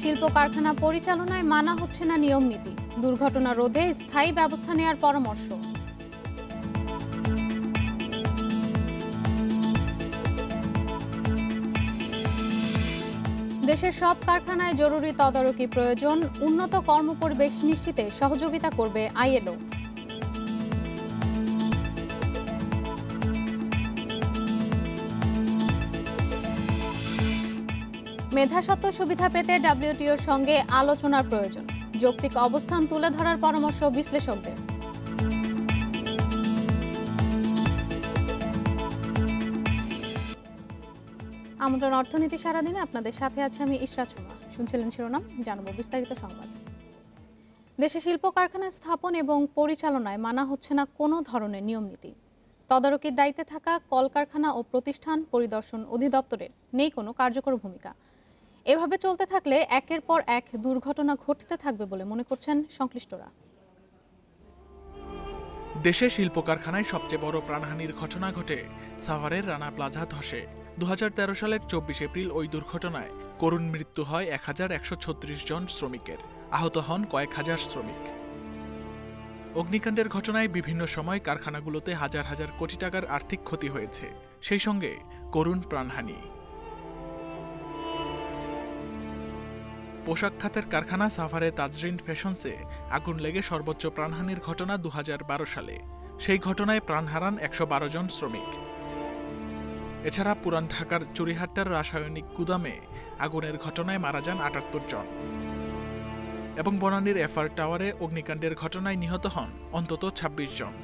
শিল্প কারখানা পরিচালনায় মানা হচ্ছে না নিয়ম নীতি, দুর্ঘটনা রোধে স্থায়ী ব্যবস্থা নেওয়ার পরামর্শ। দেশের সব কারখানায় জরুরি তদারকি প্রয়োজন, উন্নত কর্মপরিবেশ নিশ্চিতে সহযোগিতা করবে আইএলও। মেধাস্বত্ব সুবিধা পেতে ডব্লিউটিওর সঙ্গে আলোচনার প্রয়োজন, যৌক্তিক অবস্থান তুলে ধরার পরামর্শ বিশ্লেষকদের। আমন্ত্রণ অর্থনীতি সারাদিনে আপনাদের সাথে আছে আমি ইশরাত সুমা। শুনছিলেন শিরোনাম, জানাবো বিস্তারিত সংবাদ। দেশে শিল্প কারখানা স্থাপন এবং পরিচালনায় মানা হচ্ছে না কোনো ধরনের নিয়ম নীতি। তদারকির দায়িত্বে থাকা কলকারখানা ও প্রতিষ্ঠান পরিদর্শন অধিদপ্তরের নেই কোনো কার্যকর ভূমিকা। এভাবে চলতে থাকলে একের পর এক দুর্ঘটনা ঘটতে থাকবে বলে মনে করছেন সংশ্লিষ্টরা। দেশে শিল্প কারখানায় সবচেয়ে বড় প্রাণহানির ঘটনা ঘটে সাভারের রানা প্লাজা ধসে। 2013 সালের 24 এপ্রিল ওই দুর্ঘটনায় করুণ মৃত্যু হয় 1136 জন শ্রমিকের, আহত হন কয়েক হাজার শ্রমিক। অগ্নিকাণ্ডের ঘটনায় বিভিন্ন সময় কারখানাগুলোতে হাজার হাজার কোটি টাকার আর্থিক ক্ষতি হয়েছে, সেই সঙ্গে করুণ প্রাণহানি। পোশাক খাতের কারখানা সাভারে তাজরিন ফ্যাশনসে আগুন লেগে সর্বোচ্চ প্রাণহানির ঘটনা 2012 সালে। সেই ঘটনায় প্রাণ হারান 112 জন শ্রমিক। এছাড়া পুরান ঢাকার চুরিহাট্টার রাসায়নিক গুদামে আগুনের ঘটনায় মারা যান 78 জন এবং বনানীর এফআর টাওয়ারে অগ্নিকাণ্ডের ঘটনায় নিহত হন অন্তত 26 জন।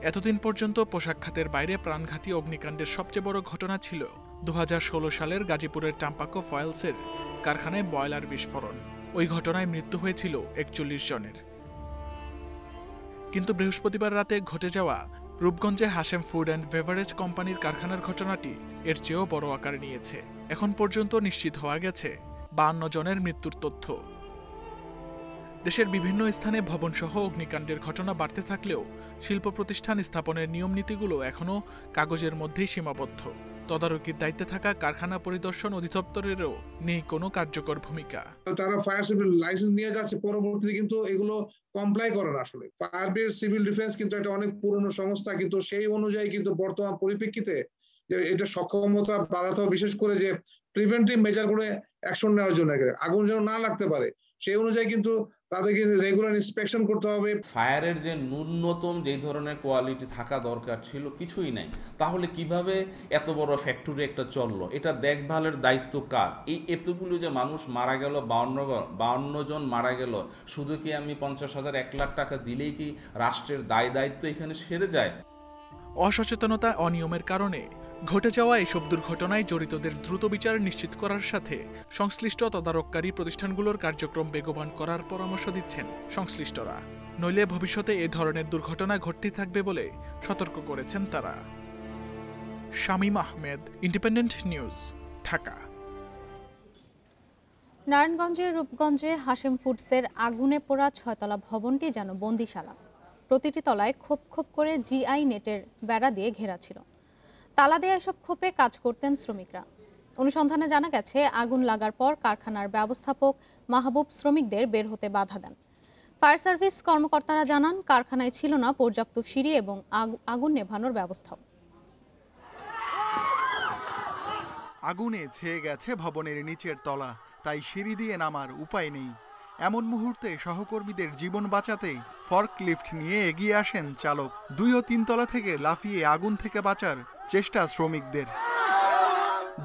এতদিন পর্যন্ত পোশাক খাতের বাইরে প্রাণঘাতী অগ্নিকাণ্ডের সবচেয়ে বড় ঘটনা ছিল 2016 সালের গাজীপুরের টাম্পাকো ফয়েলসের কারখানায় বয়লার বিস্ফোরণ। ওই ঘটনায় মৃত্যু হয়েছিল 41 জনের। কিন্তু বৃহস্পতিবার রাতে ঘটে যাওয়া রূপগঞ্জে হাশেম ফুড অ্যান্ড বেভারেজ কোম্পানির কারখানার ঘটনাটি এর চেয়েও বড় আকার নিয়েছে। এখন পর্যন্ত নিশ্চিত হওয়া গেছে 52 জনের মৃত্যুর তথ্য। দেশের বিভিন্ন স্থানে ভবনসহ অগ্নিকাণ্ডের ঘটনা বাড়তে থাকলেও শিল্প প্রতিষ্ঠান স্থাপনের নিয়মনীতিগুলো এখনও কাগজের মধ্যেই সীমাবদ্ধ। তদারকির দায়িত্বে থাকা কারখানা পরিদর্শন অধিদপ্তরেরও নেই কোনো কার্যকর ভূমিকা। তারা ফায়ার সিভিল লাইসেন্স নিয়ে যাচ্ছে, পরবর্তীতে কিন্তু এগুলো কমপ্লাই করে না। আসলে ফায়ার ব্রিগেড সিভিল ডিফেন্স কিন্তু একটা অনেক পুরনো সংস্থা, কিন্তু সেই অনুযায়ী কিন্তু বর্তমান পরিপ্রেক্ষিতে যে এটা সক্ষমতা বাড়াতে হবে, বিশেষ করে যে প্রিভেন্টিভ মেজার করে অ্যাকশন নেওয়ার জন্য আগুন যেন না লাগতে পারে, সেই অনুযায়ী কিন্তু তাদেরকে রেগুলার ইন্সপেকশন করতে হবে। ফায়ারের যে ন্যূনতম যে ধরনের কোয়ালিটি থাকা দরকার ছিল কিছুই নাই, তাহলে কিভাবে এত বড় ফ্যাক্টরি একটা চললো? এটা দেখভালের দায়িত্ব কার? এই এতগুলো যে মানুষ মারা গেল, 52 জন মারা গেল, শুধু কি আমি 50,000 1 লাখ টাকা দিলেই কি রাষ্ট্রের দায়িত্ব এখানে সেরে যায়? অসচেতনতা, অনিয়মের কারণে ঘটে যাওয়া এসব দুর্ঘটনায় জড়িতদের দ্রুত বিচার নিশ্চিত করার সাথে সংশ্লিষ্ট তদারককারী প্রতিষ্ঠানগুলোর কার্যক্রম বেগবান করার পরামর্শ দিচ্ছেন সংশ্লিষ্টরা। নইলে ভবিষ্যতে এ ধরনের দুর্ঘটনা ঘটতে থাকবে বলে সতর্ক করেছেন তারা। Shamim Ahmed, independent News, Dhaka. নারায়ণগঞ্জের রূপগঞ্জে হাশেম ফুডসের আগুনে পোড়া 6তলা ভবনটি যেন বন্দিশালা। প্রতিটি তলায় খোপ খোপ করে জিআই নেটের বেড়া দিয়ে ঘেরা ছিল। তালা দেয়া এসব খোপে কাজ করতেন শ্রমিকরা। অনুসন্ধানে জানা গেছে, আগুন লাগার পর কারখানার ব্যবস্থাপক মাহবুব শ্রমিকদের বের হতে বাধা দেন। ফায়ার সার্ভিস কর্মকর্তারা জানান, কারখানায় ছিল না পর্যাপ্ত সিঁড়ি এবং আগুন নেভানোর ব্যবস্থাও। আগুনে ছেয়ে গেছে ভবনের নিচের তলা, তাই সিঁড়ি দিয়ে নামার উপায় নেই। এমন মুহূর্তে সহকর্মীদের জীবন বাঁচাতে ফর্কলিফট নিয়ে এগিয়ে আসেন চালক। 2 ও 3 তলা থেকে লাফিয়ে আগুন থেকে বাঁচার চেষ্টা শ্রমিকদের।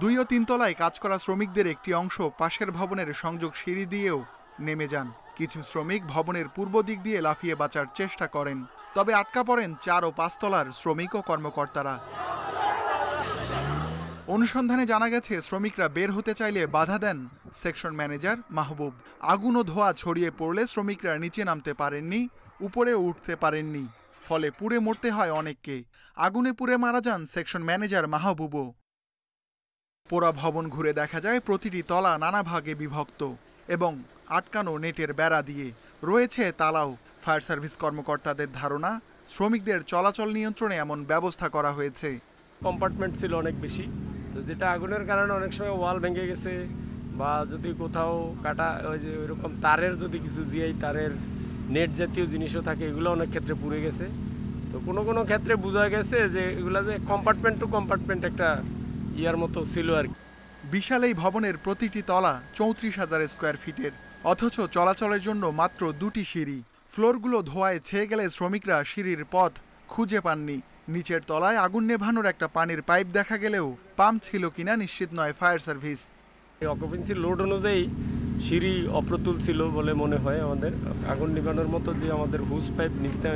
2 ও 3 তলায় কাজ করা শ্রমিকদের একটি অংশ পাশের ভবনের সংযোগ সিঁড়ি দিয়েও নেমে যান। কিছু শ্রমিক ভবনের পূর্ব দিক দিয়ে লাফিয়ে বাঁচার চেষ্টা করেন, তবে আটকা পড়েন 4 ও 5 তলার শ্রমিক ও কর্মকর্তারা। অনুসন্ধানে জানা গেছে, শ্রমিকরা বের হতে চাইলে বাধা দেন সেকশন ম্যানেজার মাহবুব। আগুন ও ধোঁয়া ছড়িয়ে পড়লে শ্রমিকরা নিচে নামতে পারেননি, উপরেও উঠতে পারেননি, ফলে পুড়ে মরতে হয় অনেককে। আগুনে পুড়ে মারা যান সেকশন ম্যানেজার মাহবুবও। পোড়া ভবন ঘুরে দেখা যায় প্রতিটি তলা নানা ভাগে বিভক্ত এবং আটকানো নেটের বেড়া দিয়ে। রয়েছে তালাও। ফায়ার সার্ভিস কর্মকর্তাদের ধারণা, শ্রমিকদের চলাচল নিয়ন্ত্রণে এমন ব্যবস্থা করা হয়েছে। কম্পার্টমেন্ট ছিল অনেক বেশি, তো যেটা আগুনের কারণে অনেক সময় ওয়াল ভেঙে গেছে বা যদি কোথাও কাটা ওই যে ওইরকম তারের যদি কিছু জিআই তারের নেট জাতীয় জিনিসও থাকে, এগুলো অনেক ক্ষেত্রে পুড়ে গেছে। তো কোনো কোনো ক্ষেত্রে বোঝা গেছে যে এগুলো যে কম্পার্টমেন্ট টু কম্পার্টমেন্ট একটা ইয়ার মতো ছিল আর কি। বিশাল এই ভবনের প্রতিটি তলা 34,000 স্কোয়ার ফিটের, অথচ চলাচলের জন্য মাত্র 2টি সিঁড়ি। ফ্লোরগুলো ধোঁয়ায় ছেয়ে গেলে শ্রমিকরা সিঁড়ির পথ খুঁজে পাননি। নিচের তলায় আগুন নেভানোর একটা পানির পাইপ দেখা গেলেও পাম্প ছিল কিনা নিশ্চিত নয় ফায়ার সার্ভিস। অকুপেন্সি লোড অনুযায়ী সিঁড়ি অপ্রতুল ছিল বলে মনে হয় আমাদের। আগুন নিভানোর মতো যে আমাদের হুস পাইপ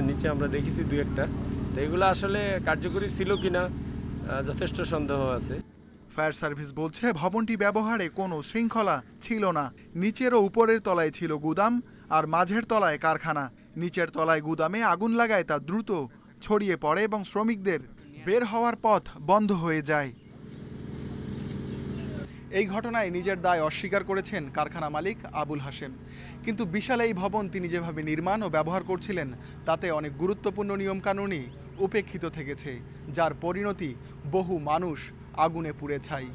নিচে আমরা দেখেছি 2-1টা, তো এগুলো আসলে কার্যকরী ছিল কিনা যথেষ্ট সন্দেহ আছে। ফায়ার সার্ভিস বলছে ভবনটি ব্যবহারে কোনো শৃঙ্খলা ছিল না। নিচের ও উপরের তলায় ছিল গুদাম আর মাঝের তলায় কারখানা। নিচের তলায় গুদামে আগুন লাগায় তা দ্রুত ছড়িয়ে পড়ে এবং শ্রমিকদের বের হওয়ার পথ বন্ধ হয়ে যায়। এই ঘটনায় নিজের দায় অস্বীকার করেছেন কারখানা মালিক আবুল হাশেম। কিন্তু বিশাল এই ভবন তিনি যেভাবে নির্মাণ ও ব্যবহার করছিলেন তাতে অনেক গুরুত্বপূর্ণ নিয়মকানুনই উপেক্ষিত থেকেছে, যার পরিণতি বহু মানুষ আগুনে পুড়ে ছাই।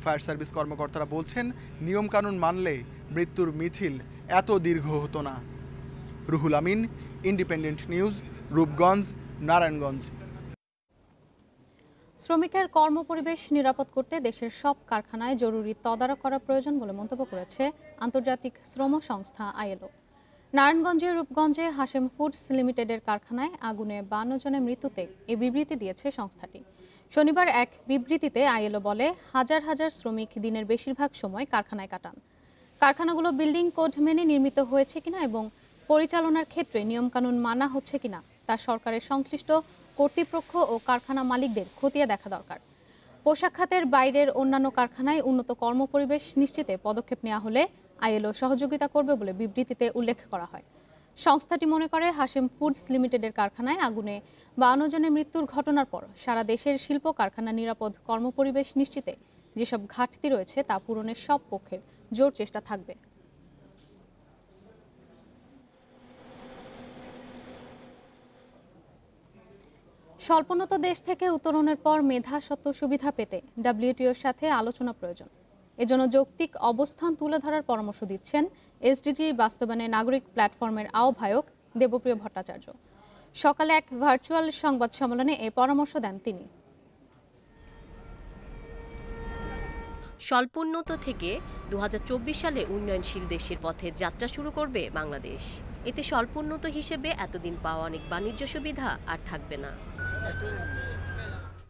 ফায়ার সার্ভিস কর্মকর্তারা বলছেন নিয়মকানুন মানলে মৃত্যুর মিছিল এত দীর্ঘ হতো না। Ruhul Amin, independent news, Rupganj, Narayanganj. শ্রমিকের কর্মপরিবেশ নিরাপদ করতে দেশের সব কারখানায় জরুরি তদারক করা প্রয়োজন বলে মন্তব্য করেছে আন্তর্জাতিক শ্রম সংস্থা আইএলও। নারায়ণগঞ্জের রূপগঞ্জে হাশেম ফুডস লিমিটেডের কারখানায় আগুনে 52 জনের মৃত্যুতে এ বিবৃতি দিয়েছে সংস্থাটি। শনিবার এক বিবৃতিতে আইএলও বলে, হাজার হাজার শ্রমিক দিনের বেশিরভাগ সময় কারখানায় কাটান। কারখানাগুলো বিল্ডিং কোড মেনে নির্মিত হয়েছে কিনা এবং পরিচালনার ক্ষেত্রে নিয়মকানুন মানা হচ্ছে কিনা তা সরকারের সংশ্লিষ্ট কর্তৃপক্ষ ও কারখানা মালিকদের খতিয়ে দেখা দরকার। পোশাক খাতের বাইরের অন্যান্য কারখানায় উন্নত কর্মপরিবেশ নিশ্চিতে পদক্ষেপ নেওয়া হলে আইএলও সহযোগিতা করবে বলে বিবৃতিতে উল্লেখ করা হয়। সংস্থাটি মনে করে হাশেম ফুডস লিমিটেডের কারখানায় আগুনে 52 জনের মৃত্যুর ঘটনার পর সারা দেশের শিল্প কারখানা নিরাপদ কর্মপরিবেশ নিশ্চিতে যেসব ঘাটতি রয়েছে তা পূরণের সব পক্ষের জোর চেষ্টা থাকবে। স্বল্পোন্নত দেশ থেকে উত্তরণের পর মেধাস্বত্ব সুবিধা পেতে ডব্লিউটিওর সাথে আলোচনা প্রয়োজন। এজন্য যৌক্তিক অবস্থান তুলে ধরার পরামর্শ দিচ্ছেন এসডিজি বাস্তবায়নে নাগরিক প্ল্যাটফর্মের আহ্বায়ক দেবপ্রিয় ভট্টাচার্য। সকালে এক ভার্চুয়াল সংবাদ সম্মেলনে এই পরামর্শ দেন তিনি। স্বল্পোন্নত থেকে 2024 সালে উন্নয়নশীল দেশের পথে যাত্রা শুরু করবে বাংলাদেশ। এতে স্বল্পোন্নত হিসেবে এতদিন পাওয়া অনেক বাণিজ্য সুবিধা আর থাকবে না।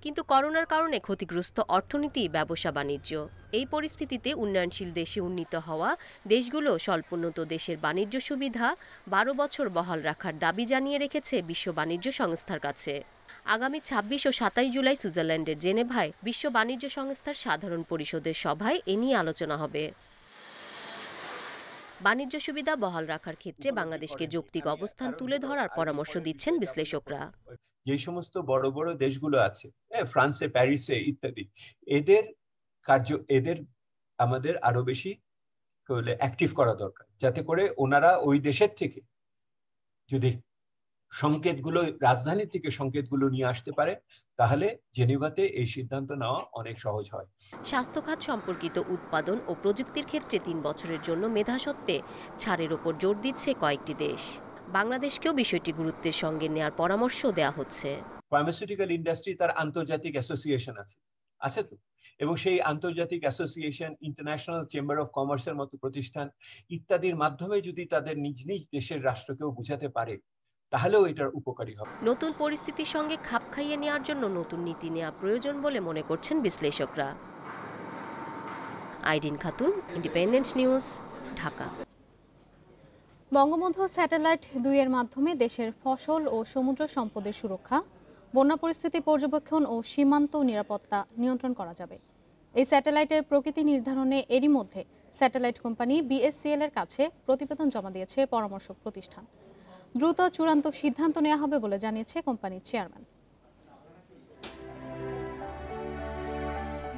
কিন্তু করোনার কারণে ক্ষতিগ্রস্ত অর্থনীতি, ব্যবসা বাণিজ্য। এই পরিস্থিতিতে উন্নয়নশীল দেশে উন্নীত হওয়া দেশগুলো স্বল্পোন্নত দেশের বাণিজ্য সুবিধা 12 বছর বহাল রাখার দাবি জানিয়ে রেখেছে বিশ্ব বাণিজ্য সংস্থার কাছে। আগামী 26 ও 27 জুলাই সুইজারল্যান্ডের জেনেভায় বিশ্ব বাণিজ্য সংস্থার সাধারণ পরিষদের সভায় এ নিয়ে আলোচনা হবে। বাণিজ্য সুবিধা বহাল রাখার ক্ষেত্রে বাংলাদেশকে যৌক্তিক অবস্থান তুলে ধরার পরামর্শ দিচ্ছেন বিশ্লেষকরা। যে সমস্ত বড় বড় দেশগুলো আছে, ফ্রান্সে, প্যারিসে ইত্যাদি, এদের আমাদের আরো বেশি অ্যাক্টিভ করা দরকার, যাতে করে ওনারা ওই দেশের থেকে যদি সংকেতগুলো, রাজধানী থেকে সংকেতগুলো নিয়ে আসতে পারে, তাহলে জেনেভাতে এই সিদ্ধান্ত নেওয়া অনেক সহজ হয়। স্বাস্থ্য খাত সম্পর্কিত উৎপাদন ও প্রযুক্তির ক্ষেত্রে 3 বছরের জন্য মেধাস্বত্বে ছাড়ের ওপর জোর দিচ্ছে কয়েকটি দেশ। বাংলাদেশকেও বিষয়টি গুরুত্বের সঙ্গে নেওয়ার পরামর্শ দেওয়া হচ্ছে। ফার্মাসিউটিক্যাল ইন্ডাস্ট্রি তার আন্তর্জাতিক অ্যাসোসিয়েশন আছে তো, এবং সেই আন্তর্জাতিক অ্যাসোসিয়েশন, ইন্টারন্যাশনাল চেম্বার অফ কমার্সের মতো প্রতিষ্ঠান ইত্যাদির মাধ্যমে যদি তাদের নিজ নিজ দেশের রাষ্ট্রকেও বুঝাতে পারে, তাহলেও এটার উপকারী হবে। নতুন পরিস্থিতির সঙ্গে খাপ খাইয়ে নেওয়ার জন্য নতুন নীতি নেওয়া প্রয়োজন বলে মনে করছেন বিশ্লেষকরা। Irin Khatun, Independent News, Dhaka. Bangabandhu satellite 2 এর মাধ্যমে দেশের ফসল ও সমুদ্র সম্পদের সুরক্ষা, বন্যা পরিস্থিতি পর্যবেক্ষণ ও সীমান্ত নিরাপত্তা নিয়ন্ত্রণ করা যাবে। এই স্যাটেলাইটের প্রকৃতি নির্ধারণে এরই মধ্যে স্যাটেলাইট কোম্পানি বিএসসিএল এর কাছে প্রতিবেদন জমা দিয়েছে পরামর্শক প্রতিষ্ঠান। দ্রুত চূড়ান্ত সিদ্ধান্ত নেওয়া হবে বলে জানিয়েছে কোম্পানির চেয়ারম্যান।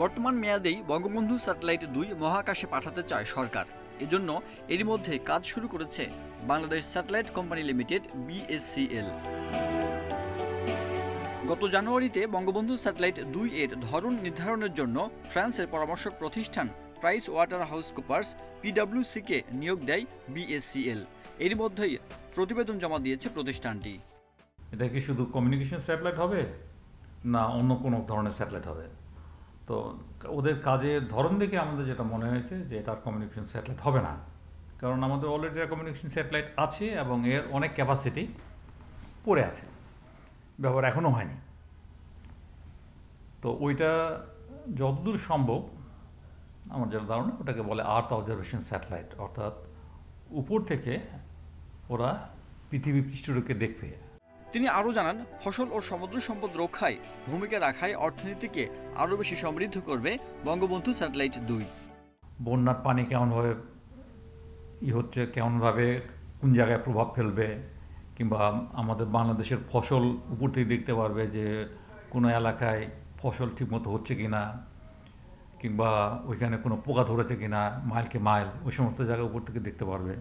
বর্তমান মেয়াদেই বঙ্গবন্ধু স্যাটেলাইট 2 মহাকাশে পাঠাতে চায় সরকার। এজন্য এরই মধ্যে কাজ শুরু করেছে Bangladesh satellite company limited BSCL. গত জানুয়ারিতে বঙ্গবন্ধু স্যাটেলাইট 2 এর ধরন নির্ধারণের জন্য ফ্রান্সের পরামর্শক প্রতিষ্ঠান প্রাইস ওয়াটার হাউস কুপার্স PwC-কে নিয়োগ দেয় BSCL। এরই মধ্যেই প্রতিবেদন জমা দিয়েছে প্রতিষ্ঠানটি। এটা কি শুধু কমিউনিকেশন স্যাটেলাইট হবে না অন্য কোনো ধরনের স্যাটেলাইট হবে? তো ওদের কাজের ধরন দেখে আমাদের যেটা মনে হয়েছে যে এটা কমিউনিকেশন স্যাটেলাইট হবে না, কারণ আমাদের অলরেডি কমিউনিকেশন স্যাটেলাইট আছে এবং এর অনেক ক্যাপাসিটি পড়ে আছে, ব্যবহার এখনও হয়নি। তো ওইটা যতদূর সম্ভব আমার যেটা ধারণা ওটাকে বলে আর্থ অবজারভেশন স্যাটেলাইট, অর্থাৎ উপর থেকে ওরা পৃথিবী পৃষ্ঠকে দেখবে। তিনি আরও জানান, ফসল ও সমুদ্র সম্পদ রক্ষায় ভূমিকা রাখায় অর্থনীতিকে আরও বেশি সমৃদ্ধ করবে বঙ্গবন্ধু স্যাটেলাইট 2। বন্যার পানি কেমনভাবে হচ্ছে, কেমনভাবে কোন জায়গায় প্রভাব ফেলবে, কিংবা আমাদের বাংলাদেশের ফসল উপর থেকে দেখতে পারবে যে কোনো এলাকায় ফসল ঠিকমতো হচ্ছে কিনা, কিংবা ওইখানে কোনো পোকা ধরেছে কিনা মাইলকে মাইল, ওই সমস্ত জায়গা উপর থেকে দেখতে পারবে।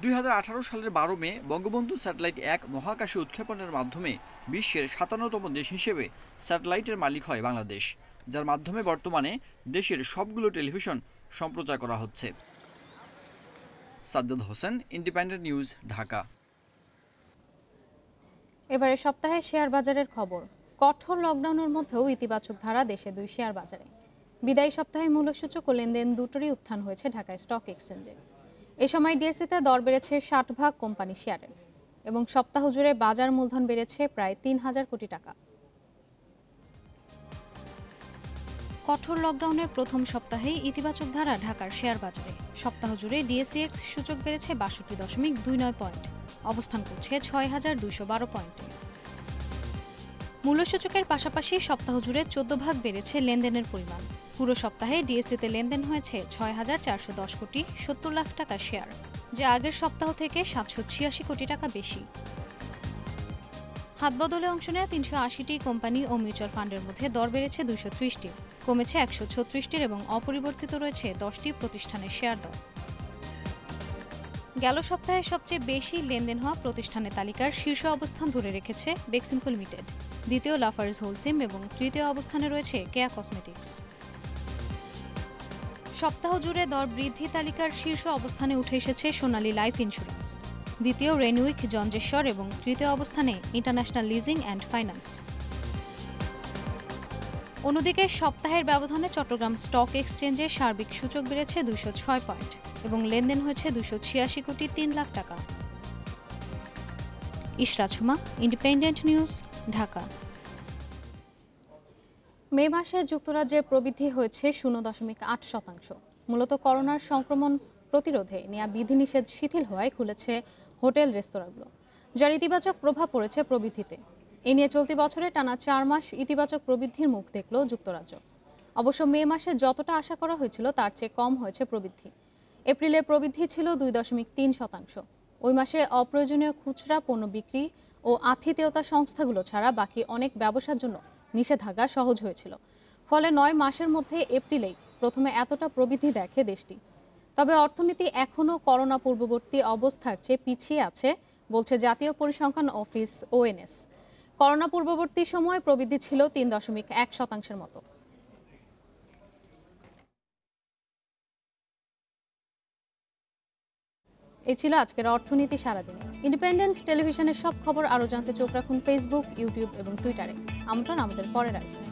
2018 সালের 12 মে বঙ্গবন্ধু স্যাটেলাইট 1 মহাকাশে উৎক্ষেপণের মাধ্যমে বিশ্বের 57তম দেশ হিসেবে স্যাটেলাইটের মালিক হয় বাংলাদেশ, যার মাধ্যমে বর্তমানে দেশের সবগুলো টেলিভিশন সম্প্রচার করা হচ্ছে। Sajjad Hossain, independent News, Dhaka. এবারে সপ্তাহে শেয়ার বাজারের খবর। কঠোর লকডাউনের মধ্যেও ইতিবাচক ধারা দেশে 2 শেয়ার বাজারে। বিদায়ী সপ্তাহে মূল্যসূচক ও লেনদেন দুটোরই উত্থান হয়েছে ঢাকা স্টক এক্সচেঞ্জে। এ সময় ডিএসইতে দর বেড়েছে 60 ভাগ কোম্পানি শেয়ারের এবং সপ্তাহ জুড়ে বাজার মূলধন বেড়েছে প্রায় 3000 কোটি টাকা। কঠোর লকডাউনের প্রথম সপ্তাহেই ইতিবাচক ধারা ঢাকার শেয়ার বাজারে। সপ্তাহ জুড়ে ডিএসইএক্স সূচক বেড়েছে 62.29 পয়েন্ট, অবস্থান করছে 6212 পয়েন্টে। মূল্যসূচকের পাশাপাশি সপ্তাহ জুড়ে 14 ভাগ বেড়েছে লেনদেনের পরিমাণ। পুরো সপ্তাহে ডিএসইতে লেনদেন হয়েছে 6410 কোটি 70 লাখ টাকার শেয়ার, যা আগের সপ্তাহ থেকে 786 কোটি টাকা বেশি। হাতবদলে অংশ নেওয়া 380টি কোম্পানি ও মিউচুয়াল ফান্ডের মধ্যে দর বেড়েছে 230টি, কমেছে 136টির এবং অপরিবর্তিত রয়েছে 10টি প্রতিষ্ঠানের শেয়ার দর। গেল সপ্তাহে সবচেয়ে বেশি লেনদেন হওয়া প্রতিষ্ঠানের তালিকার শীর্ষ অবস্থান ধরে রেখেছে বেক্সিমকো লিমিটেড, দ্বিতীয় লাফার্জ হোলসিম এবং তৃতীয় অবস্থানে রয়েছে কেয়া কসমেটিক্স। সপ্তাহ জুড়ে দর বৃদ্ধি তালিকার শীর্ষ অবস্থানে উঠে এসেছে সোনালী লাইফ ইন্স্যুরেন্স, দ্বিতীয় রেনউইক জঞ্জেশ্বর এবং তৃতীয় অবস্থানে ইন্টারন্যাশনাল লিজিং অ্যান্ড ফাইন্যান্স। অন্যদিকে সপ্তাহের ব্যবধানে চট্টগ্রাম স্টক এক্সচেঞ্জে সার্বিক সূচক বেড়েছে 206 পয়েন্ট এবং লেনদেন হয়েছে 286 কোটি 3 লাখ টাকা। Ishrat Suma, Independent News, Dhaka. মে মাসে যুক্তরাজ্যে প্রবৃদ্ধি হয়েছে 0.8%। মূলত করোনার সংক্রমণ প্রতিরোধে নেওয়া বিধিনিষেধ শিথিল হওয়ায় খুলেছে হোটেল রেস্তোরাঁগুলো, যার ইতিবাচক প্রভাব পড়েছে প্রবৃদ্ধিতে। এ নিয়ে চলতি বছরে টানা 4 মাস ইতিবাচক প্রবৃদ্ধির মুখ দেখল যুক্তরাজ্য। অবশ্য মে মাসে যতটা আশা করা হয়েছিল তার চেয়ে কম হয়েছে প্রবৃদ্ধি। এপ্রিলে প্রবৃদ্ধি ছিল 2.3%। ওই মাসে অপ্রয়োজনীয় খুচরা পণ্য বিক্রি ও আতিথেয়তা সংস্থাগুলো ছাড়া বাকি অনেক ব্যবসার জন্য নিষেধাজ্ঞা সহজ হয়েছিল। ফলে 9 মাসের মধ্যে এপ্রিলেই প্রথমে এতটা প্রবৃদ্ধি দেখে দেশটি। তবে অর্থনীতি এখনও করোনা পূর্ববর্তী অবস্থার চেয়ে পিছিয়ে আছে বলছে জাতীয় পরিসংখ্যান অফিস ONS। করোনা পূর্ববর্তী সময়ে প্রবৃদ্ধি ছিল 3.1% মতো। এই ছিল আজকের অর্থনীতি সারাদিনে। ইন্ডিপেন্ডেন্ট টেলিভিশনের সব খবর আরও জানতে চোখ রাখুন ফেসবুক, ইউটিউব এবং টুইটারে। আমন্ত্রণ আমাদের পরের আয়োজনে।